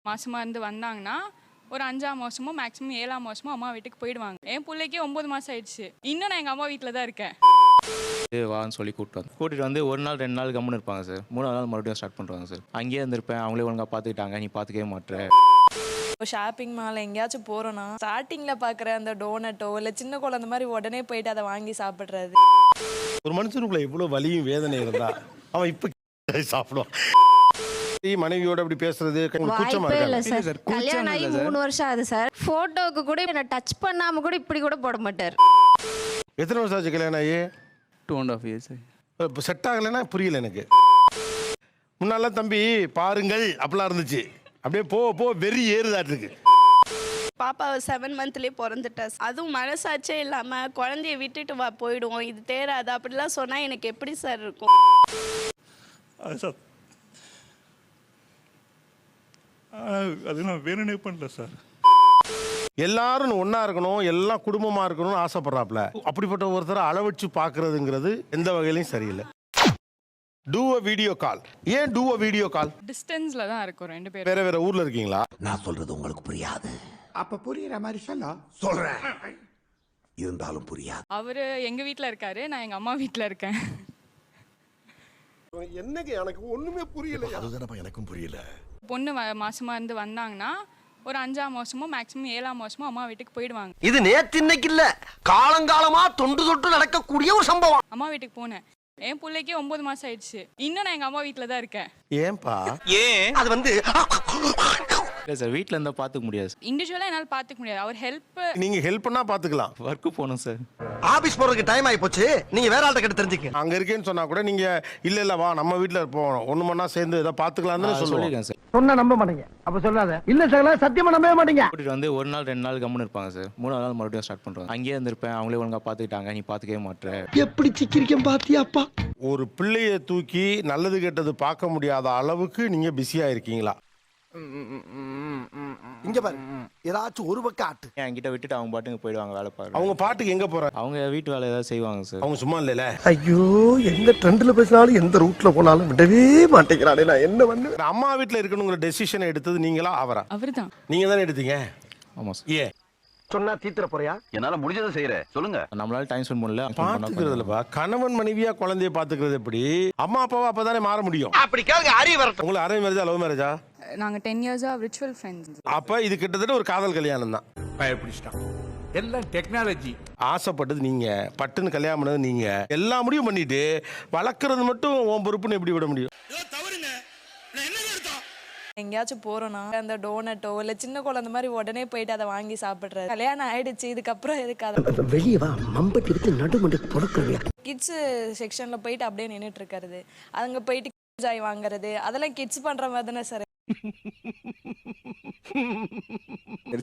மாசமா இருந்து வந்தாங்கன்னா ஒரு 5ஆம் மாசமோ மேக்ஸிமம் 7ஆம் மாசமோ அம்மா வீட்டுக்கு போயிடுவாங்க. என் பிள்ளைக்கே 9 மாசம் ஆயிடுச்சு. இன்னும் நான் எங்கள் அம்மா வீட்டில் தான் இருக்கேன். வான்னு சொல்லி கூட்டிட்டு வந்து ஒரு நாள் 2 நாள் கம்முன்னு இருப்பாங்க சார். 3ஆவது நாள் மறுபடியும் ஸ்டார்ட் பண்ணுறாங்க சார். அங்கேயே இருந்திருப்பேன், அவங்களே ஒழுங்காக பார்த்துக்கிட்டாங்க, நீ பார்த்துக்கவே மாட்டேற. ஷாப்பிங் மால் எங்கேயாச்சும் போறோம்னா ஸ்டார்டிங்ல பாக்குற அந்த டோனட்டோ இல்ல சின்ன குழந்தை மாதிரி உடனே போயிட்டு அதை வாங்கி சாப்பிடுறது. ஒரு மனுஷனுக்குள்ள இவ்வளவு வலியும் வேதனை இருந்தா அவன் இப்ப சாப்பிடுவான். மனைவியோட அப்படி பேசுறது கூச்சமா வாய்ப்பே இல்ல இருக்கா? சார். கல்யாணம் ஆகி 3 வருஷம் ஆகுது சார். போட்டோக்கு கூட என்ன டச் பண்ணாம கூட இப்படி கூட போட மாட்டார். எத்தனை வருஷம் ஆச்சு கல்யாணம் ஆகி? 2.5 years. இப்போ செட் ஆகலைன்னா புரியல எனக்கு. முன்னாலாம் தம்பி பாருங்கள் அப்படிலாம் இருந்துச்சு, அப்படியே போ வெறி ஏறுதாட்டு இருக்கு. பாப்பா 7 மந்த்லேயே பிறந்துட்டா. அதுவும் மனசாட்சியே இல்லாமல் குழந்தைய விட்டுட்டு போயிடுவோம், இது தேராது அப்படிலாம் சொன்னால் எனக்கு எப்படி சார் இருக்கும்? அது நான் வேணுனே பண்ணல சார். எல்லாரும் ஒன்றா இருக்கணும், எல்லாம் குடும்பமாக இருக்கணும்னு ஆசைப்படுறாப்புல. அப்படிப்பட்ட ஒருத்தரை அளவச்சு பார்க்கறதுங்கிறது எந்த வகையிலையும் சரியில்லை. Do a video call. ஏன் டூ அ வீடியோ கால்? டிஸ்டன்ஸில் தான் இருக்கும் 2 பேரும். வேற வேற ஊரில் இருக்கீங்களா? நான் சொல்றது உங்களுக்கு புரியாது. அப்ப புரியுற மாதிரி சொல்றேன், இருந்தாலும் புரியாது. அவர் எங்கள் வீட்டில் இருக்காரு, நான் எங்கள் அம்மா வீட்டில் இருக்கேன். என்னங்க எனக்கு ஒண்ணுமே புரியல. அதுதானப்பா எனக்கும் புரியல. பொண்ணு மாசமா இருந்து வந்தாங்கன்னா ஒரு 5ஆம் மாசமோ மேக்ஸிமம் 7ஆம் மாசமோ அம்மா வீட்டுக்கு போயிடுவாங்க. இது நேத்து இன்னைக்கு இல்ல, காலங்காலமா தொண்டு தொட்டு நடக்கக்கூடிய ஒரு சம்பவம். அம்மா வீட்டுக்கு போனேன். என் பிள்ளைக்கே 9 மாசம் ஆயிடுச்சு. இன்னும் நான் எங்கள் அம்மா வீட்டில் தான் இருக்கேன். ஏன்பா? அது வந்து இல்லை சார், வீட்டில் இருந்தால் பார்த்துக்க முடியாது சார். இண்டிவிஜுவலாக என்னால் பார்த்துக்க முடியாது. அவர் ஹெல்ப் நீங்க ஹெல்ப் பண்ணா பாத்துக்கலாம். ஒர்க்கு போகணும் சார். ஆபீஸ் போறதுக்கு டைம் ஆகி போச்சு, நீங்க வேற ஆள்கிட்ட கிட்ட தெரிஞ்சுக்க. அங்க இருக்கேன்னு சொன்னா கூட நீங்க இல்ல வா நம்ம வீட்டுல இருப்போம், ஒண்ணு மண்ணா சேர்ந்து ஏதாவது பாத்துக்கலாம்னு சொல்லுவாங்க. சொல்லியிருக்கேன் சார். சொன்னா நம்ப மாட்டீங்க, அப்ப சொல்லாத. இல்ல சார், சத்தியமா நம்பவே மாட்டீங்க. கூட்டிட்டு வந்து ஒரு நாள் 2 நாள் கம்முன்னு இருப்பாங்க சார். 3ஆவது நாள் மறுபடியும் ஸ்டார்ட் பண்ணுறாங்க. அங்கேயே இருந்திருப்பேன், அவங்களே ஒழுங்காக பார்த்துக்கிட்டாங்க, நீ பார்த்துக்கவே மாட்டேற. எப்படி சிக்கிரிக்கம் பாத்தியாப்பா? ஒரு பிள்ளைய தூக்கி நல்லது கெட்டது பார்க்க முடியாத அளவுக்கு நீங்க பிஸியா இருக்கீங்களா? இங்க பாரு, ஏதாச்சும் ஒரு பக்கம் ஆட்டு. என்கிட்ட விட்டுட்டு அவங்க பாட்டுக்கு போயிடுவாங்க வேலை பார்க்க. அவங்க பாட்டுக்கு எங்க போறாங்க? அவங்க வீட்டு வேலை ஏதாவது செய்வாங்க சார். அவங்க சும்மா இல்லைல. ஐயோ, எந்த ட்ரெண்ட்ல பேசினாலும் எந்த ரூட்ல போனாலும் விடவே மாட்டேங்கிறானே, நான் என்ன பண்ணு? அம்மா வீட்டுல இருக்கணுங்கிற டெசிஷன் எடுத்தது நீங்களா அவரா? அவர் தான். நீங்க தானே எடுத்தீங்க. ஆமாம் சார். ஏன் சொன்னா தீத்துற போறியா? என்னால முடிஞ்சதை செய்யறேன், சொல்லுங்க. நம்மளால டைம் ஸ்பெண்ட் பண்ணல. பாத்துக்கிறதுலப்பா கணவன் மனைவியா குழந்தைய பாத்துக்கிறது எப்படி? அம்மா அப்பாவா அப்பதானே மாற முடியும். அப்படி கேளுங்க, அறிய வரட்டும். உங்களுக்கு அரேஞ்ச் மேரேஜா லவ் மேரேஜா? நாங்கள் 10 இயர்ஸாக ரிச்சுவல் ஃப்ரெண்ட்ஸ். அப்ப இது கிட்டத்தட்ட ஒரு காதல் கல்யாணம் தான். பயப்பிடிச்சிட்டான். எல்லாம் டெக்னாலஜி. ஆசைப்பட்டது நீங்க, பட்டுன்னு கல்யாணம் பண்ணது நீங்க, எல்லா முடிவும் பண்ணிட்டு வளர்க்கறது மட்டும் உன் பொறுப்புன்னு எப்படி விட முடியும்? எங்கேயாச்சும் போறோம்னா அந்த டோனட்டோ இல்ல சின்ன குழந்தை மாதிரி உடனே போயிட்டு அதை வாங்கி சாப்பிடுறது. கல்யாணம் ஆயிடுச்சு, இதுக்கப்புறம் எதுக்கு அதை வெளியே வா, மம்பட்டி எடுத்து நடுமண்டி பொறுக்கிறீங்க. கிட்ஸ் செக்ஷன்ல போயிட்டு அப்படியே நின்றுட்டு இருக்கிறது, அங்க போயிட்டு ஜாய் வாங்குறது, அதெல்லாம் கிட்ஸ் பண்ற மாதிரி தானே சார்.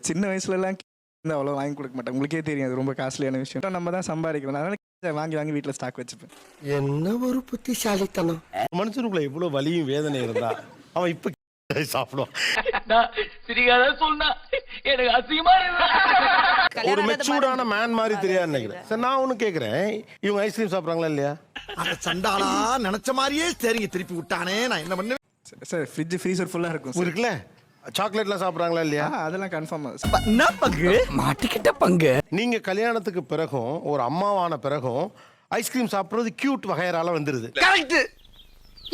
சின்ன வயசுலலாம் அவ்வளோ வாங்கி கொடுக்க மாட்டேன். உங்களுக்கே தெரியும், அது ரொம்ப காஸ்ட்லியான விஷயம். நம்ம தான் சம்பாதிக்கிறோம், அதனால வாங்கி வீட்டில் ஸ்டாக் வச்சுப்பேன். என்ன ஒரு புத்திசாலித்தனம். மனுஷனுக்குள்ள இவ்வளவு வலியும் வேதனை இருந்தா அவன் இப்ப சாப்பிடுவான். ஒரு மெச்சூர்டான மேன் மாதிரி தெரியாது நினைக்கிறேன் சார். நான் ஒண்ணு கேக்குறேன், இவங்க ஐஸ்கிரீம் சாப்பிடுறாங்களா இல்லையா? அத சண்டாளா நினைச்ச மாதிரியே சரிங்க திருப்பி விட்டானே, நான் என்ன பண்ணுவேன்? சார் ஃப்ரிட்ஜ் ஃப்ரீசர் ஃபுல்லாக இருக்கும் சார். இருக்குல்ல, சாக்லேட்லாம் சாப்பிடுறாங்களா இல்லையா? அதெல்லாம் கன்ஃபார்ம். என்ன பங்கு மாட்டிக்கிட்ட பங்கு. நீங்க கல்யாணத்துக்கு பிறகும் ஒரு அம்மாவான பிறகும் ஐஸ்கிரீம் சாப்பிடுறது கியூட் வகையறால வந்துருது. கரெக்ட்.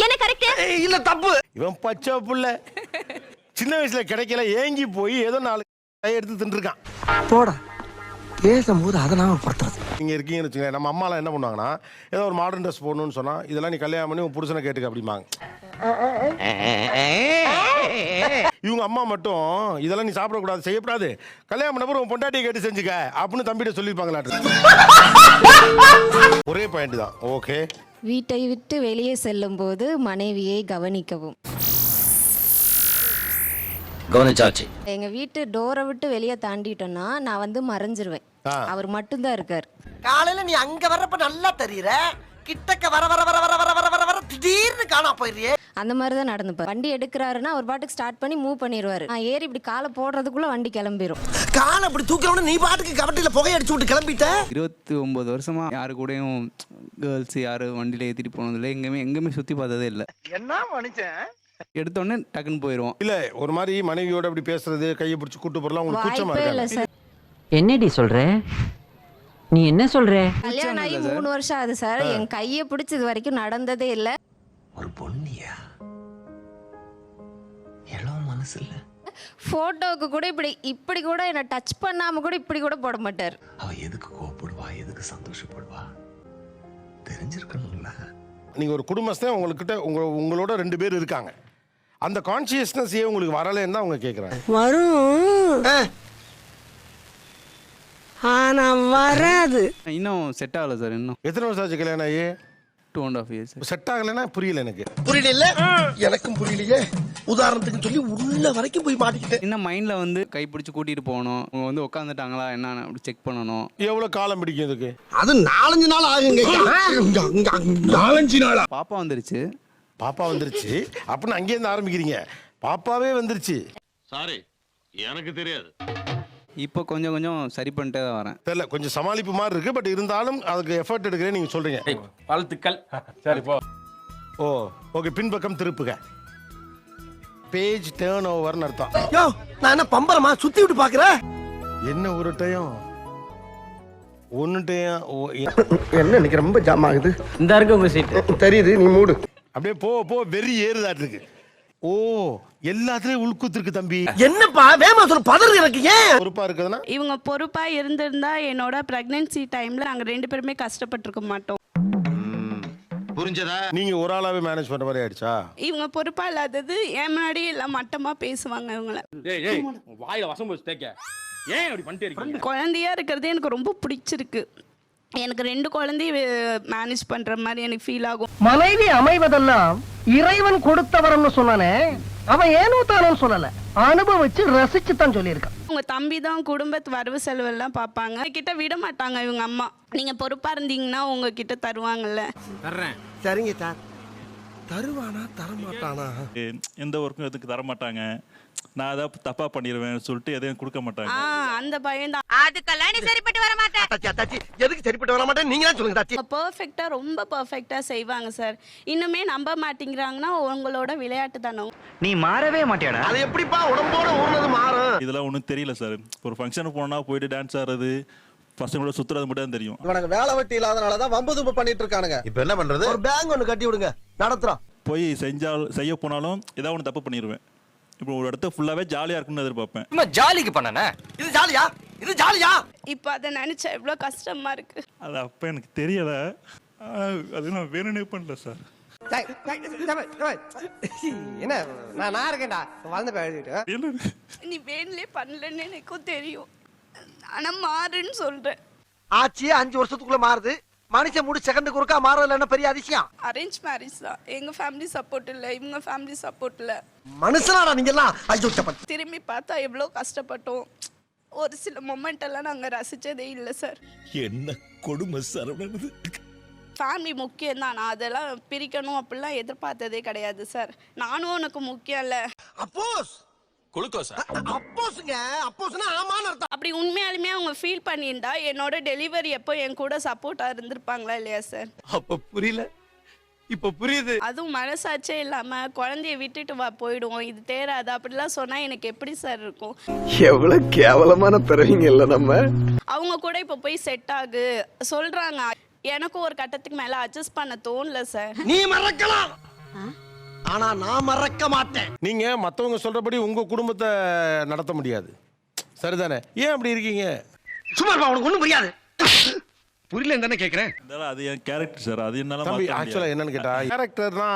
என்ன கரெக்ட்? இல்ல தப்பு. இவன் பச்சை புள்ள சின்ன வயசுல கிடைக்கல, ஏங்கி போய் ஏதோ 4 எடுத்து தின்றுருக்கான். போடா, பேசும்போது அதை நாம படுத்துறது. நீங்க இருக்கீங்கன்னு வச்சுக்கோங்க, நம்ம அம்மாலாம் என்ன பண்ணுவாங்கன்னா, ஏதோ ஒரு மாடர்ன் ட்ரெஸ் போடணும்னு சொன்னா, இதெல்லாம் நீ கல்யாணம் பண்ணி உன் புருஷனை கேட்டுக்க அப்படிம்பாங்க. இவங்க அம்மா மட்டும் இதெல்லாம் நீ சாப்பிடக்கூடாது, செய்யக்கூடாது, கல்யாணம் பண்ண உன் பொண்டாட்டியை கேட்டு செஞ்சுக்க அப்படின்னு தம்பிட்ட சொல்லியிருப்பாங்களாட்டு. ஒரே பாயிண்ட் தான். ஓகே. வீட்டை விட்டு வெளியே செல்லும் போது மனைவியை கவனிக்கவும். கவனிச்சாச்சு. எங்க வீட்டு டோரை விட்டு வெளியே தாண்டிட்டோம்னா நான் மறைஞ்சிருவேன். அவர் மட்டும்தான் இருக்கார். காலையில நீ அங்க வர்றப்ப நல்லா தெரியற, கிட்டக்க வர வர வர வர வர வர வர வர திடீர்னு காணா போயிடுறியே. அந்த மாதிரி தான் நடந்துப்பார். வண்டி எடுக்கிறாருன்னா ஒரு பாட்டுக்கு ஸ்டார்ட் பண்ணி மூவ் பண்ணிடுவாரு. நான் ஏறி இப்படி காலை போடுறதுக்குள்ள வண்டி கிளம்பிடும். காலை இப்படி தூக்கிறவன நீ பாட்டுக்கு கபட்டில புகை அடிச்சு விட்டு கிளம்பிட்ட. 29 வருஷமா யாரு கூடயும் கேர்ள்ஸ் யாரும் வண்டியில ஏற்றிட்டு போனதில்லை, எங்கேயுமே சுற்றி பார்த்ததே இல்லை. என்ன மனுஷன் எடுத்தோடனே டக்குன்னு போயிடுவோம். இல்ல ஒரு மாதிரி மனைவியோட அப்படி பேசுறது, கையை பிடிச்சி கூட்டு போறலாம் உங்களுக்கு கூச்சமா வாய்ப்பே இல்லை இருக்கா? சார். என்னடி சொல்ற? நீ என்ன சொல்ற? கல்யாணம் ஆகி 3 வருஷம் ஆகுது சார். என் கையை பிடிச்சது வரைக்கும் நடந்ததே இல்லை. ஒரு பொண்ணியா எவ்வளோ மனசு இல்ல. போட்டோவுக்கு கூட இப்படி கூட என்ன டச் பண்ணாம கூட இப்படி கூட போட மாட்டார். அவ எதுக்கு கோவப்படுவா, எதுக்கு சந்தோஷப்படுவா தெரிஞ்சிருக்கணும்ல. நீங்க ஒரு குடும்பஸ்தன், உங்ககிட்ட உங்களோட 2 பேர் இருக்காங்க. அந்த கான்சியஸ்னஸ் ஏன் உங்களுக்கு வரலன்னு தான் அவங்க கேட்குறாங்க. வரும் ஆனா வராது. இன்னும் செட் ஆகலை சார். இன்னும் எத்தனை வருஷம் ஆச்சு கல்யாணம் ஆகி? 2.5 years. செட் ஆகலைன்னா புரியல எனக்கு. புரியல, எனக்கும் புரியலையே. உதாரணத்துக்கு சொல்லி உள்ள வரைக்கும் போய் மாட்டிக்கிட்டேன். இன்னும் மைண்டில் வந்து கை பிடிச்சி கூட்டிகிட்டு போகணும். அவங்க வந்து உட்காந்துட்டாங்களா என்னன்னு அப்படி செக் பண்ணணும். எவ்வளவு காலம் பிடிக்கும் இதுக்கு? அது 4-5 நாள் ஆகுங்க. 4-5 நாளா? பாப்பா வந்துருச்சு. பாப்பா வந்துருச்சு அப்படின்னு அங்கேருந்து ஆரம்பிக்கிறீங்க. பாப்பாவே வந்துருச்சு. சாரி, எனக்கு தெரியாது. இப்போ கொஞ்சம் கொஞ்சம் சரி பண்ணிட்டே தான் வரேன். தெரியல, கொஞ்சம் சமாளிப்பு மாதிரி இருக்கு. பட் இருந்தாலும் அதுக்கு எஃபர்ட் எடுக்கிறேன் நீங்க சொல்றீங்க. வாழ்த்துக்கள். சரி போ. ஓ ஓகே, பின்பக்கம் திருப்புக. பேஜ் டேர்ன் ஓவர்னு அர்த்தம். யோ, நான் என்ன பம்பரமா சுத்தி விட்டு பாக்குறேன்? என்ன ஒரு டயம் ஒன்னுட்டையும் என்ன இன்னைக்கு ரொம்ப ஜாம் ஆகுது. இந்த இருக்கு உங்க சீட். தெரியுது, நீ மூடு. அப்படியே போ வெறி ஏறுதாட்டு இருக்கு. ஓ எல்லாத்துலயும் உள்குத்து இருக்கு தம்பி. என்னப்பா வேமா சொல்ல பதறு எனக்கு ஏன்? பொறுப்பா இருக்குதுன்னா இவங்க பொறுப்பா இருந்திருந்தா என்னோட பிரெக்னன்சி டைம்ல நாங்க 2 பேருமே கஷ்டப்பட்டிருக்க மாட்டோம். புரிஞ்சதா? நீங்க ஒரு ஆளாவே மேனேஜ் பண்ற மாதிரி ஆயிடுச்சா? இவங்க பொறுப்பா இல்லாதது என் முன்னாடி எல்லாம் மட்டமா பேசுவாங்க இவங்கள. வாயில வசம் போச்சு தேக்க. ஏன் அப்படி பண்ணிட்டே இருக்கீங்க? குழந்தையா இருக்கிறது எனக்கு ரொம்ப பிடிச்சிருக்கு. எனக்கு 2 குழந்தைய மேனேஜ் பண்ற மாதிரி எனக்கு ஃபீல் ஆகும். மனைவி அமைவதெல்லாம் இறைவன் கொடுத்த வரம்னு சொன்னானே, அவன் ஏனோ தானோ சொல்லல, அனுபவிச்சு ரசிச்சு தான் சொல்லியிருக்கான். உங்க தம்பி தான் குடும்பத்து வரவு செலவு எல்லாம் பார்ப்பாங்க. கிட்ட விட மாட்டாங்க இவங்க அம்மா. நீங்க பொறுப்பா இருந்தீங்கன்னா உங்ககிட்ட தருவாங்கல்ல. தர்றேன். சரிங்க சார். தருவானா தரமாட்டானா? எந்த ஒர்க்கும் எதுக்கு தர மாட்டாங்க. நான் ஏதாவது தப்பா பண்ணிடுவேன் சொல்லிட்டு எதையும் கொடுக்க மாட்டாங்க. அந்த பயம் தான். அதுக்கெல்லாம் நீ சரிப்பட்டு வர மாட்டேன். தாச்சி எதுக்கு சரிப்பட்டு வர மாட்டேன் நீங்களா சொல்லுங்க தாச்சி. பெர்ஃபெக்ட்டா ரொம்ப பெர்ஃபெக்ட்டா செய்வாங்க சார். இன்னுமே நம்ப மாட்டேங்கிறாங்கன்னா உங்களோட விளையாட்டு தானே. நீ மாறவே மாட்டியாடா. அது எப்படிப்பா உடம்போட ஊர்னது மாறும்? இதெல்லாம் ஒன்றும் தெரியல சார். ஒரு ஃபங்க்ஷனுக்கு போனால் போயிட்டு டான்ஸ் ஆடுறது, பசங்களோட சுற்றுறது மட்டும் தான் தெரியும். இவனுக்கு வேலை வெட்டி இல்லாதனால தான் வம்பு தும்பு பண்ணிட்டு இருக்கானுங்க. இப்போ என்ன பண்றது? ஒரு பேங்க் ஒன்று கட்டி விடுங்க, நடத்துறோம். போய் செய்ய போனாலும் ஏதாவது ஒன்று தப்பு பண்ணிடுவேன். இப்போ ஒரு இடத்த ஃபுல்லாவே ஜாலியா இருக்கும்னு எதிர்பார்ப்பேன். ஜாலிக்கு பண்ணனே. இது ஜாலியா? இது ஜாலியா? இப்போ அதை நினைச்சா எவ்வளோ கஷ்டமா இருக்கு. அது அப்போ எனக்கு தெரியல. அது நான் வேணும்னே பண்ணல சார். என்ன நான் இருக்கேன்டா வளர்ந்து. நீ வேணும்லே பண்ணலன்னு எனக்கும் தெரியும். ஆனா மாறுன்னு சொல்றேன். ஆச்சு 5 வருஷத்துக்குள்ள மாறுது. மனுஷன் மூணு செகண்டுக்கு ஒருக்கா மாறதுல என்ன பெரிய அதிசயம்? அரேஞ்ச் மேரேஜ் தான். எங்க ஃபேமிலி சப்போர்ட் இல்ல, இவங்க ஃபேமிலி சப்போர்ட் இல்ல. மனுஷனாடா நீங்க எல்லாம். ஐயோ திரும்பி பார்த்தா எவ்வளோ கஷ்டப்பட்டோம். ஒரு சில மொமெண்ட் எல்லாம் நாங்க ரசிச்சதே இல்லை சார். என்ன கொடுமை சரவணது. ஃபேமிலி முக்கியம் தான். நான் அதெல்லாம் பிரிக்கணும் அப்படிலாம் எதிர்பார்த்ததே கிடையாது சார். நானும் உனக்கு முக்கியம் இல்ல. அப்போஸ் குளுக்கோஸ். அப்போஸ்ங்க, அப்போஸ்னா ஆமான்னு அர்த்தம். அப்படி உண்மையாலுமே அவங்க ஃபீல் பண்ணியிருந்தா என்னோட டெலிவரி அப்போ என் கூட சப்போர்ட்டா இருந்திருப்பாங்களா இல்லையா சார்? அப்ப புரியல, இப்ப புரியுது. அதுவும் மனசாட்சியே இல்லாம குழந்தைய விட்டுட்டு போயிடுவோம், இது தேராது அப்படிலாம் சொன்னா எனக்கு எப்படி சார் இருக்கும்? எவ்வளவு கேவலமான பிறவிங்க இல்ல நம்ம. அவங்க கூட இப்ப போய் செட் ஆகு சொல்றாங்க. எனக்கும் ஒரு கட்டத்துக்கு மேல அட்ஜஸ்ட் பண்ண தோணல சார். நீ மறக்கலாம், ஆனா நான் மறக்க மாட்டேன். நீங்க மத்தவங்க சொல்றபடி உங்க குடும்பத்தை நடத்த முடியாது, சரிதானே? ஏன் அப்படி இருக்கீங்க? சும்மா உனக்கு ஒண்ணும் புரியாது. புரியல தானே கேக்குறேன். அது என் கேரக்டர் சார். அது என்னால தம்பி ஆக்சுவலா என்னன்னு கேட்டா, கேரக்டர்னா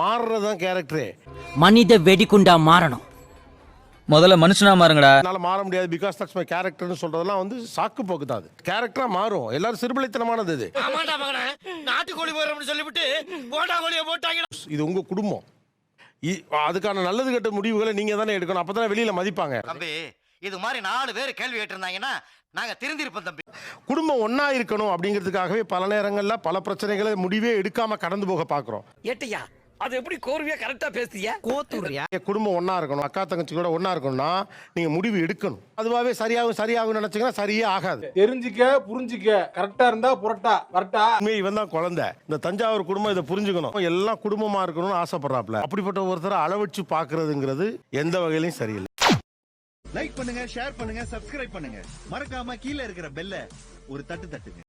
மாறுறதுதான் கேரக்டரே. மனித வெடிகுண்டா மாறணும். முதல்ல மனுஷனா மாறுங்கடா. என்னால மாற முடியாது பிகாஸ் தட்ஸ் மை கேரக்டர்னு சொல்றதெல்லாம் வந்து சாக்கு போக்கு தான். அது கேரக்டரா மாறும். எல்லாரும் சிறுபிள்ளைத்தனமானது இது. நாட்டுக்கோழி போறோம்னு சொல்லிவிட்டு போட்டா கோழியை போட்டாங்க. இது உங்க குடும்பம். அதுக்கான நல்லது கெட்ட முடிவுகளை நீங்க தானே எடுக்கணும். அப்பதான் வெளியில மதிப்பாங்க. தம்பி இது மாதிரி 4 பேர் கேள்வி கேட்டிருந்தாங்கன்னா நாங்க திருந்திருப்போம் தம்பி. குடும்பம் ஒன்னா இருக்கணும் அப்படிங்கிறதுக்காகவே பல நேரங்கள்ல பல பிரச்சனைகளை முடிவே எடுக்காம கடந்து போக பாக்குறோம். ஏட்டையா அது எப்படி கோர்வையா கரெக்டா பேசுறீங்க? கோத்துறியா? குடும்பம் ஒண்ணா இருக்கணும், அக்கா தங்கச்சி கூட ஒண்ணா இருக்கணும்னா நீங்க முடிவு எடுக்கணும். அதுவாவே சரியாகும் நினைச்சீங்கன்னா சரியே ஆகாது. தெரிஞ்சுக்க புரிஞ்சுக்க கரெக்டா இருந்தா புரட்டா வரட்டா. இவன் தான் குழந்தை. இந்த தஞ்சாவூர் குடும்பம் இதை புரிஞ்சுக்கணும். எல்லாம் குடும்பமா இருக்கணும்னு ஆசைப்படுறாப்ல. அப்படிப்பட்ட ஒருத்தரை அளவச்சு பாக்குறதுங்கிறது எந்த வகையிலும் சரியில்லை. லைக் பண்ணுங்க, ஷேர் பண்ணுங்க, சப்ஸ்கிரைப் பண்ணுங்க. மறக்காம கீழே இருக்கிற பெல்ல ஒரு தட்டு தட்டுங்க.